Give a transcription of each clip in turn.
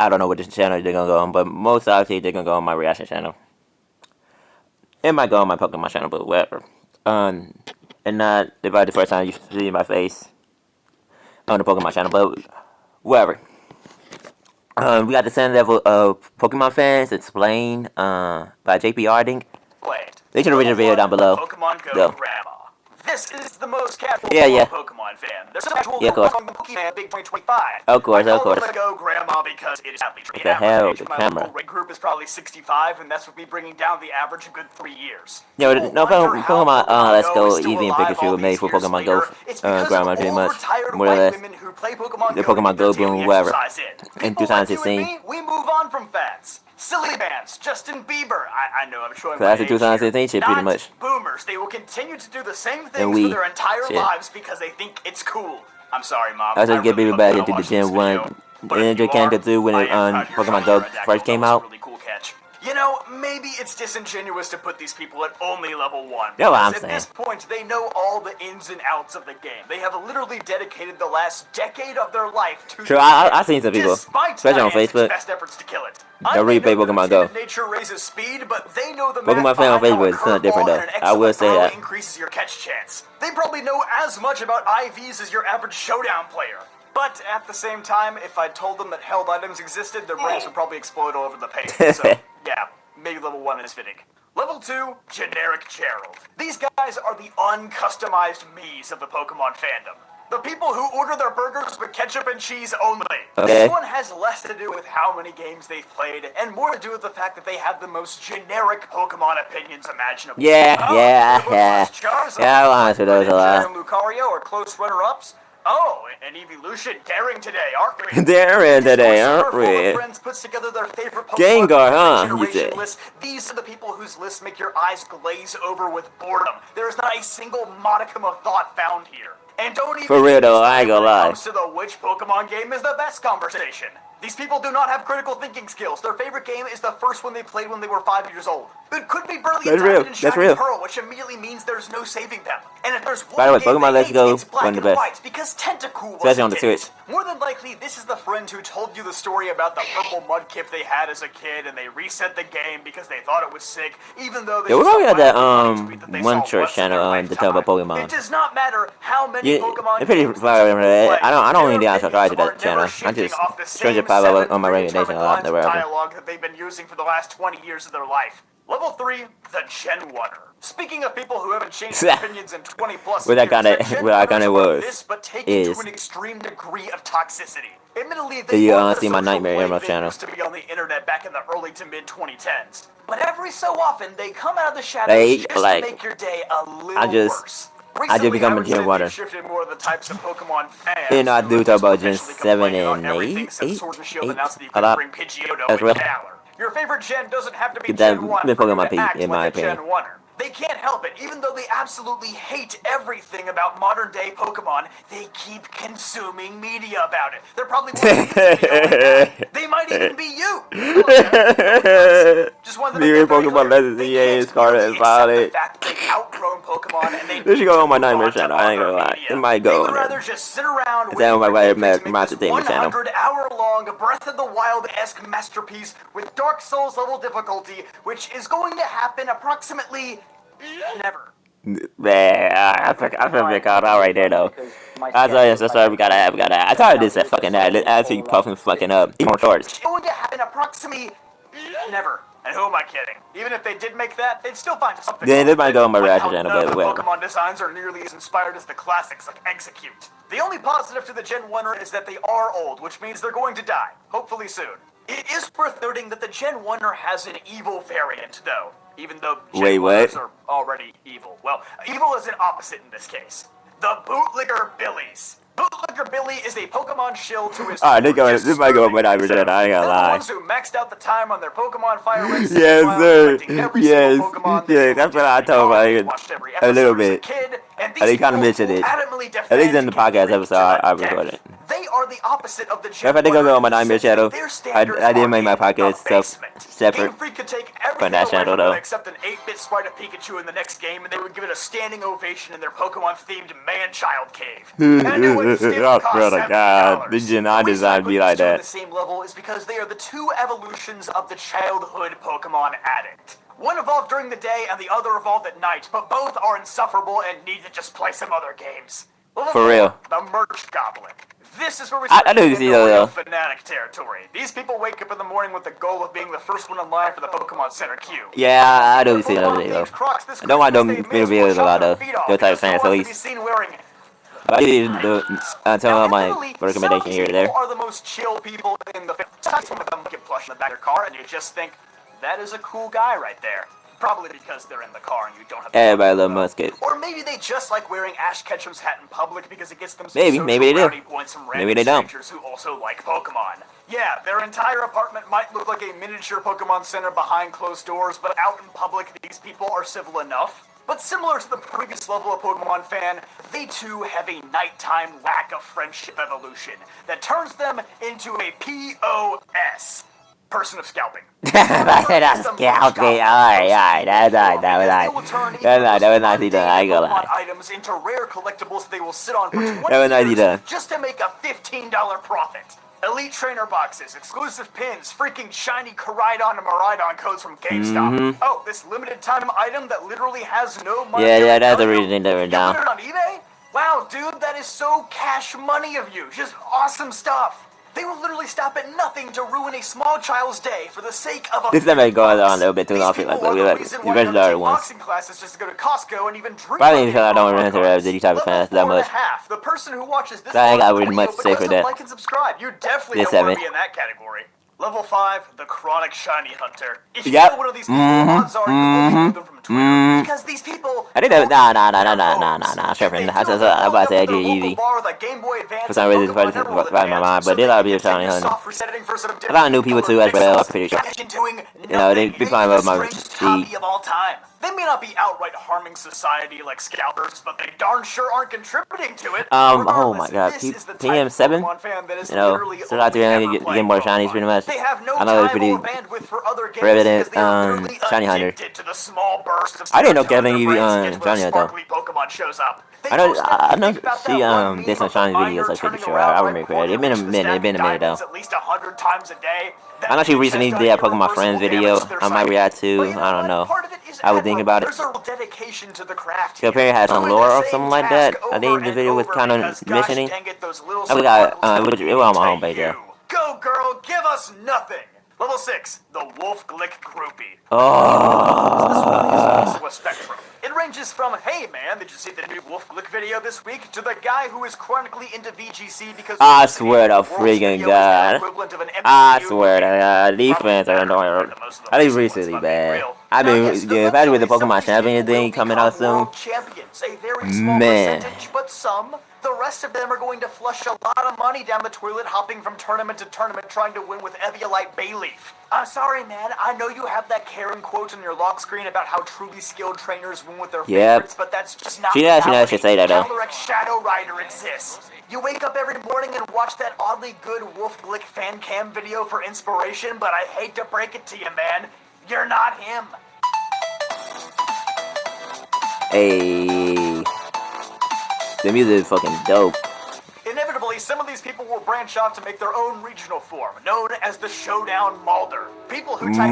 I don't know what channel they're gonna go on, but most likely they're gonna go on my reaction channel. It might go on my Pokemon channel, but whatever. And not about the first time you see my face on the Pokemon channel, but whatever. We got the same level of Pokemon fans explained by JP Harding. They should have written a video down below. Pokemon Go Go. Grandma. This is the most casual Pokemon fan. There's an actual Pokemon Big 2025. Of course, of course. I Go Grandma because it is sadly What the hell, the my camera. local rate group is probably 65, and that's with me bringing down the average a good 3 years. Yeah, no Pokemon Let's Go, Eevee and Pikachu were made for Pokemon Go Grandma pretty much. More or less. The Pokemon Go boom, whatever. In 2016. We move on from fads. Silly bands, Justin Bieber. I know I'm showing Class of 2016 shit, pretty much. Boomers. They will continue to do the same things for their entire lives because they think it's cool. I'm sorry, Mom. I was just get Bieber back into the Gen 1 Ninja Kanto 2 when Pokemon Go first came out. Really cool catch. You know, maybe it's disingenuous to put these people at only level 1. Yeah, what I'm at saying. this point, they know all the ins and outs of the game. They have literally dedicated the last decade of their life to Sure, I've seen some people, despite especially on Niantic's Facebook, best efforts to kill it. that really play Pokemon Go. Nature raises speed, but they know the Pokemon fan on Facebook is something different though. I will say that. Increases your catch chance. They probably know as much about IVs as your average showdown player. But at the same time, if I told them that held items existed, their brains would probably explode all over the page. So, yeah, maybe level 1 is fitting. Level 2, Generic Gerald. These guys are the uncustomized me's of the Pokemon fandom. The people who order their burgers with ketchup and cheese only. Okay. This one has less to do with how many games they've played, and more to do with the fact that they have the most generic Pokemon opinions imaginable. Yeah. Charizard, Yeah, I'll answer those a lot. and Lucario are close runner-ups. Oh, and Evolution daring today, aren't we? Daring today, aren't we? Before friends puts together their favorite Pokemon Gengar, huh, you generation say? list, these are the people whose lists make your eyes glaze over with boredom. There is not a single modicum of thought found here. And don't even For real though, I ain't gonna when it lie. comes to the which Pokemon game is the best conversation. These people do not have critical thinking skills. Their favorite game is the first one they played when they were 5 years old. It could be Brilliant That's real. Diamond and That's Shining real. Pearl, which immediately means there's no saving them. And if there's one By the way, game Pokemon they Let's hate, Go, it's Black one of the and best. White, because Tentacool was Especially on the Switch. More than likely, this is the friend who told you the story about the purple mudkip they had as a kid, and they reset the game because they thought it was sick, even though they Yeah, we're just probably got that saw tweet that they one saw church once in their channel to talk about lifetime. Pokemon. It does not matter how many Yeah, Pokemon it's pretty games far these over people there. play. I don't even Their subscribe to that opinions are channel. never I just shifting off the change same the 5 on 7 my recommendation a predetermined lot. lines of Whatever. dialogue that they've been using for the last 20 years of their life. Level 3, the Gen 1er. Speaking of people who haven't changed their opinions in 20 plus What that years, kinda- the Gen what that 1ers kinda are was, this, but taken to is. an extreme degree of toxicity. Admittedly, So you, weren't the see my social Nightmare plague Emerald they channel. used to be on the internet back in the early to mid 2010s. But every so often, they come out of the shadows They, just like, to make your day a little I just worse. become a Gen 1er. Shifted more of the types of Pokemon fans. You know, I do talk about Gen Especially 7 complaining about and everything 8, since Sword and Shield 8, announced that you a could lot. bring Pidgeotto That's and real. Galar. Your favorite gen doesn't have to be That Gen 1 been for you Pokemon to Pete, act in like my a Gen opinion. 1er. They can't help it, even though they absolutely hate everything about modern day Pokemon, they keep consuming media about it. They're probably watching this video right now. They might even be you. Just wanted to make that very Pokemon clear. Legends They EA can't is card really and accept the valid. fact that they've outgrown Pokemon and they This should go on my need to move Nightmare on to channel, I ain't other gonna lie. media. It might They go would on there. rather just sit around It's waiting on my for Master Game Freak to make this Entertainment channel. 100-hour-long Breath of the Wild-esque masterpiece with Dark Souls level difficulty, which is going to happen approximately never. Man, I feel called out right there though. I tell you, that's why we gotta. I told you this at fucking that. Actually, puffing fucking up. Even more shorts. It's going to happen approximately never. And who am I kidding? Even if they did make that, they'd still find something. Yeah, this might go on my Like reaction how channel, none but of the whatever. Pokemon designs are nearly as inspired as the classics like Execute. The only positive to the Gen 1er is that they are old, which means they're going to die. Hopefully soon. It is worth noting that the Gen 1er has an evil variant, though. Even though Gen Wait, what? 1ers are already evil. Well, evil is an opposite in this case. The Bootlicker Billies. Bootlicker Billy is a Pokemon shill to his Alright, this might go on my Nightmare channel, I ain't gonna They're lie. the ones who maxed out the time on their Pokemon Fire Red Yes, while sir. collecting every Yes, single Pokemon they yes, that's what I told They about watched every a little episode as bit. kid, and They these kinda people mentioned will it. adamantly At least in defend the podcast Game Freak episode to I the recorded. death. They they are the opposite of the If I think I'll go on my Nightmare channel, Their I standards did are make my in the podcast basement. separate Game Freak could take from everything that away channel from them though. except an 8-bit sprite of Pikachu in the next game, and they would give it a standing ovation in their Pokemon-themed man-child cave. And it would still Oh, cost brother, God, $70. the Gen 9 The reason I design put be these like two in that. the same level is because they are the two evolutions of the childhood Pokemon addict. One evolved during the day and the other evolved at night, but both are insufferable and need to just play some other games. Level For 4, real. the Merch Goblin. This is where we I start do getting see into that, real though. fanatic territory. These people wake up in the morning with the goal of being the first one in line for the Pokemon Center queue. Yeah, I do see that Pokemon video. themed Crocs this I don't want them Christmas, they may as videos well a lot chop their though. feet off Those type of because who fans, so wants to be he's. seen wearing I did tell now, them my admittedly, some of recommendation these here or people there. are the most chill people in the film. Sometimes some of them get plush in the back of their car, and you just think, that is a cool guy right there. Probably because they're in the car and you don't have to Everybody love Musket. Or maybe they just like wearing Ash Ketchum's hat in public because it gets them some Maybe social they do. brownie points from Maybe random they don't. strangers who also like Pokemon. Yeah, their entire apartment might look like a miniature Pokemon Center behind closed doors, but out in public, these people are civil enough. But similar to the previous level of Pokemon fan, they too have a nighttime lack of friendship evolution that turns them into a POS. Person of scalping. That's scalping. Alright, that was nice done. I ain't gonna lie. Items into rare collectibles they will sit on for 20 That was nice years done. just to make a $15 profit. Elite trainer boxes, exclusive pins, freaking shiny Koraidon and Miraidon codes from GameStop. Oh, this limited time item that literally has no money. Yeah, that's the reason they were down. You put it on eBay? Wow, dude, that is so cash money of you. Just awesome stuff. They will literally stop at nothing to ruin a small child's day for the sake of a This time it goes on a little bit too These long. people Like are we the like reason the why rest of the other take ones. boxing classes just to go to Costco and even dream Probably of because I don't getting enter Pokemon as any type of cards. fans that Level much. 4.5. The person who watches this I ain't got video really much to say but for doesn't that. like and subscribe. You definitely Yes, don't want Evan. to be in that category. Level 5, the Chronic Shiny Hunter. If you Yep. know one of these people, odds are you will know them from Twitter. Because these people... I think that nah. Sure, friend. I was about to say I did easy. For some reason, it's probably my mind, but there's a lot of people shiny hunting. A lot of new people too, as well. I'm pretty sure. You know, they be fine with my feed. They may not be outright harming society like scalpers, but they darn sure aren't contributing to it. Oh my God, This is the type of PM7. Pokemon fan that is You know, literally still out there only and ever get more playing shinies Pokemon. pretty much. They have no I know it's time pretty or bandwidth for other games evident, because they are literally Shiny Hunter. addicted to the small bursts of I didn't know serotonin Kevin their you be brains get when a Shiny Hunter. sparkly Pokemon shows up. They I know most definitely think about she that one did some meme of the shiny miner videos. I'm pretty turning sure. around I right remember before it. you It's been a reach the minute. stack It's been a of minute though. diamonds at least 100 times a day. I know she recently did a Pokemon Friends video. I might react to. I don't know. I would think about it. There's a real dedication to the craft. She apparently had some lore or something like that. I think the video was kind of missioning. I forgot. It was on my homepage though. Go, girl, give us nothing. Level 6, the Wolf Glick Groupie. Oh. This one is also a spectrum. It ranges from, hey man, did you see the new Wolf Glick video this week? To the guy who is chronically into VGC because... I swear to freaking God. I swear to God. These fans are annoying. At least recently, man. I mean, yeah, especially with the Pokemon Champion thing coming out soon. Man. But some, the rest of them are going to flush a lot of money down the toilet hopping from tournament to tournament trying to win with Eviolite Bayleaf. I'm sorry, man. I know you have that Karen quote on your lock screen about how truly skilled trainers win with their favorites, but that's just not She actually should say that, though. Calyrex Shadow Rider exists. You wake up every morning and watch that oddly good Wolf Glick fan cam video for inspiration, but I hate to break it to you, man. You're not him. Hey. The music is fucking dope. Inevitably, some of these people will branch off to make their own regional form, known as the Showdown Malder. People who type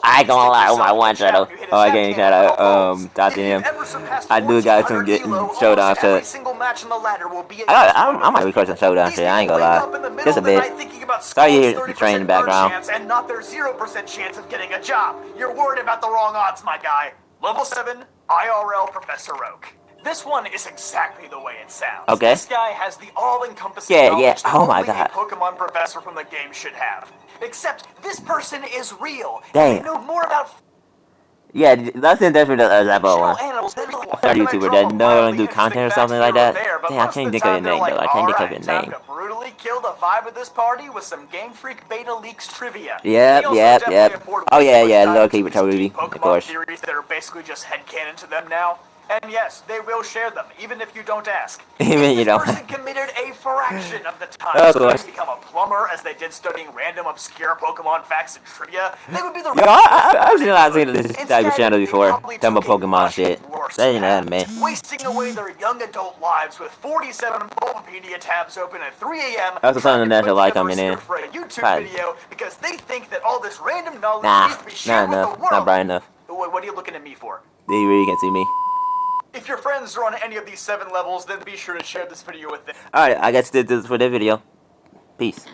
I ain't gonna lie, on my one channel. Oh, I can't shout out, Dr. M. I do got some good Showdown shit. I might record some Showdown shit, I ain't gonna lie. Just a bit. Sorry you hear the train in the background. And not their 0% chance of getting a job. You're worried about the wrong odds, my guy. Level 7, IRL Professor Oak. This one is exactly the way it sounds. Okay. This guy has the all-encompassing Yeah. knowledge that Oh my only a God. Pokemon professor from the game should have. Except this person is real. Damn. They know more about Yeah, that's definitely the level one. animals than I found a YouTuber that don't do content or something like that. Damn, I can't think of his name though. I can't think of his name. Time to brutally kill the vibe of this party with some Game Freak Beta Leaks trivia. Yep. Oh yeah, Low Keeper Toby, of Pokemon course. theories that are basically just headcanon to them now. And yes, they will share them, even if you don't ask. Even If you this don't. person committed a fraction of the time Of studying course. to become a plumber as they did studying random obscure Pokemon facts and trivia, they would be the Yo, I've seen a lot of this type of channel before. Talking about Pokemon shit. That ain't anime. Wasting away their young adult lives with 47 Bulbapedia tabs open at 3 a.m. That's what trying to National put like together a coming in. script for a YouTube God. video because they think that all this random knowledge Nah, needs to be not shared with enough. the world. Not bright enough. What are you looking at me for? You really can't see me. If your friends are on any of these 7 levels, then be sure to share this video with them. Alright, I guess this is for the video. Peace.